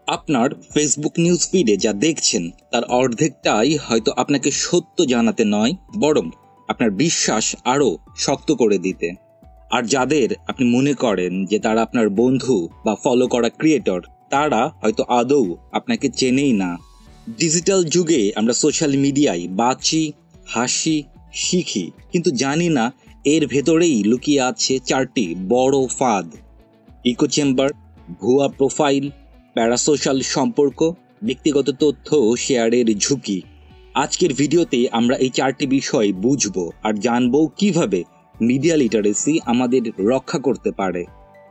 আপনার Facebook news ফিডে যা দেখছেন তার অর্ধেকটাই হয়তো আপনাকে সত্য জানাতে নয়, বরং আপনার বিশ্বাস আরও শক্ত করে দিতে। আর যাদের আপনি মনে করেন যে তারা আপনার বন্ধু বা ফলো করা ক্রিয়েটর, তারা হয়তো আদৌ আপনাকে চেনেই না। ডিজিটাল যুগে আমরা সোশ্যাল মিডিয়ায় বাঁচি, হাসি, শিখি, কিন্তু জানি না এর ভেতরেই লুকিয়ে আছে চারটি বড় ফাঁদ: ইকো চেম্বার, ভুয়া প্রোফাইল, প্যারাসোশ্যাল সম্পর্ক, ব্যক্তিগত তথ্য শেয়ারের ঝুঁকি। আজকের ভিডিওতে আমরা এই চারটি বিষয় বুঝবো আর জানবো কিভাবে মিডিয়া লিটারেসি আমাদের রক্ষা করতে পারে।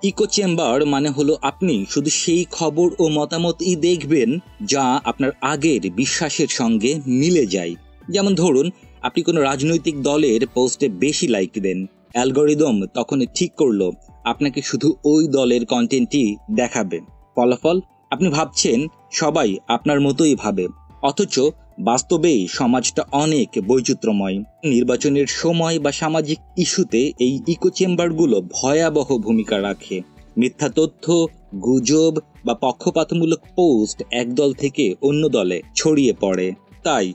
ইকো চেম্বার মানে হলো আপনি শুধু সেই খবর ও মতামতই দেখবেন যা আপনার আগের বিশ্বাসের সঙ্গে মিলে যায়। যেমন ধরুন, আপনি কোনো রাজনৈতিক দলের পোস্টে বেশি লাইক দেন, অ্যালগরিদম তখন ঠিক করলো আপনাকে শুধু ওই দলের কন্টেন্টই দেখাবে। ফলাফল, আপনি ভাবছেন সবাই আপনার মতোই ভাবে, অথচ বাস্তবেই সমাজটা অনেক বৈচিত্র্যময়। নির্বাচনের সময় বা সামাজিক ইস্যুতে এই ইকো চেম্বারগুলো ভয়াবহ ভূমিকা রাখে। মিথ্যা তথ্য, গুজব বা পক্ষপাতমূলক পোস্ট এক দল থেকে অন্য দলে ছড়িয়ে পড়ে। তাই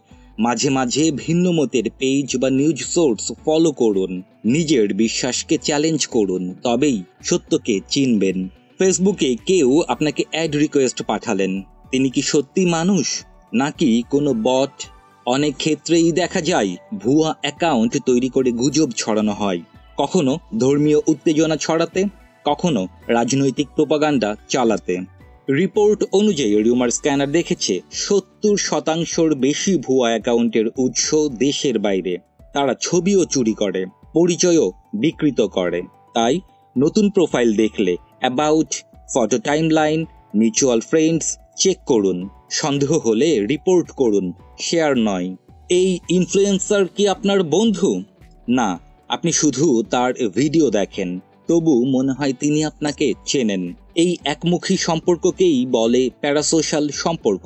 মাঝে মাঝে ভিন্ন মতের পেজ বা নিউজ সোর্স ফলো করুন, নিজের বিশ্বাসকে চ্যালেঞ্জ করুন, তবেই সত্যকে চিনবেন। ফেসবুকে কেউ আপনাকে অ্যাড রিকোয়েস্ট পাঠালেন, তিনি কি সত্যি মানুষ নাকি কোনো বট? অনেক ক্ষেত্রেই দেখা যায় ভুয়া অ্যাকাউন্ট তৈরি করে গুজব ছড়ানো হয়, কখনো ধর্মীয় উত্তেজনা ছড়াতে, কখনো রাজনৈতিক প্রোপাগান্ডা চালাতে। রিপোর্ট অনুযায়ী রিউমার স্ক্যানার দেখেছে 70% বেশি ভুয়া অ্যাকাউন্টের উৎস দেশের বাইরে। তারা ছবিও চুরি করে, পরিচয়ও বিকৃত করে। তাই নতুন প্রোফাইল দেখলে about, photo timeline, mutual friends check করুন। সন্দেহ হলে রিপোর্ট করুন, শেয়ার নয়। এই ইনফ্লুয়েন্সার কি আপনার বন্ধু? না, আপনি শুধু তার ভিডিও দেখেন, তবু মনে হয় তিনি আপনাকে চেনেন। এই একমুখী সম্পর্ককেই বলে প্যারাসোশ্যাল সম্পর্ক।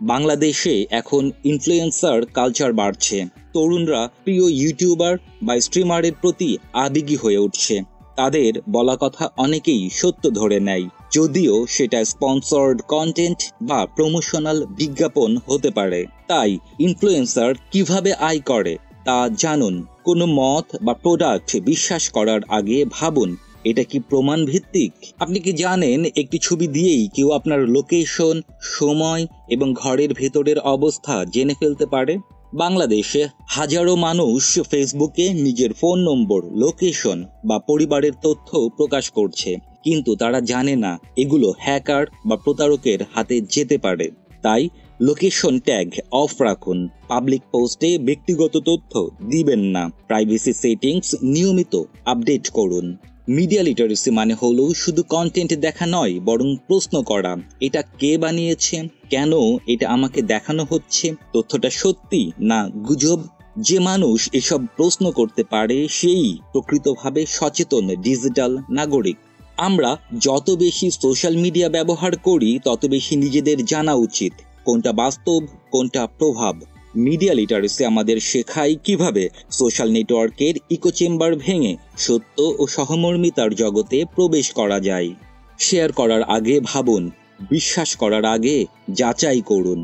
বাংলাদেশে এখন ইনফ্লুয়েন্সার কালচার বাড়ছে। তরুণরা প্রিয় ইউটিউবার বা স্ট্রিমারের প্রতি আবেগী হয়ে উঠছে। তাদের বলা কথা অনেকেই সত্য ধরে নেয়, যদিও সেটা স্পন্সর্ড কন্টেন্ট বা প্রমোশনাল বিজ্ঞাপন হতে পারে। তাই ইনফ্লুয়েন্সার কিভাবে আয় করে তা জানুন। কোনো মত বা প্রোডাক্ট বিশ্বাস করার আগে ভাবুন, এটা কি প্রমাণ ভিত্তিক? আপনি কি জানেন একটি ছবি দিয়েই কেউ আপনার লোকেশন, সময় এবং ঘরের ভেতরের অবস্থা জেনে ফেলতে পারে? বাংলাদেশে হাজারো মানুষ ফেসবুকে নিজের ফোন নম্বর, লোকেশন বা পরিবারের তথ্য প্রকাশ করছে, কিন্তু তারা জানে না এগুলো হ্যাকার বা প্রতারকের হাতে যেতে পারে। তাই লোকেশন ট্যাগ অফ রাখুন, পাবলিক পোস্টে ব্যক্তিগত তথ্য দিবেন না, প্রাইভেসি সেটিংস নিয়মিত আপডেট করুন। মিডিয়া লিটারেসি মানে হলো শুধু কন্টেন্ট দেখা নয়, বরং প্রশ্ন করা, এটা কে বানিয়েছে, কেন এটা আমাকে দেখানো হচ্ছে, তথ্যটা সত্যি না গুজব? যে মানুষ এসব প্রশ্ন করতে পারে সেই প্রকৃতভাবে সচেতন ডিজিটাল নাগরিক। আমরা যত বেশি সোশ্যাল মিডিয়া ব্যবহার করি, তত বেশি নিজেদের জানা উচিত কোনটা বাস্তব, কোনটা প্রভাব। মিডিয়া লিটারেসি আমাদের শেখায় কিভাবে সোশ্যাল নেটওয়ার্কের ইকো চেম্বার ভেঙে সত্য ও সহমর্মিতার জগতে প্রবেশ করা যায়। শেয়ার করার আগে ভাবুন, বিশ্বাস করার আগে যাচাই করুন।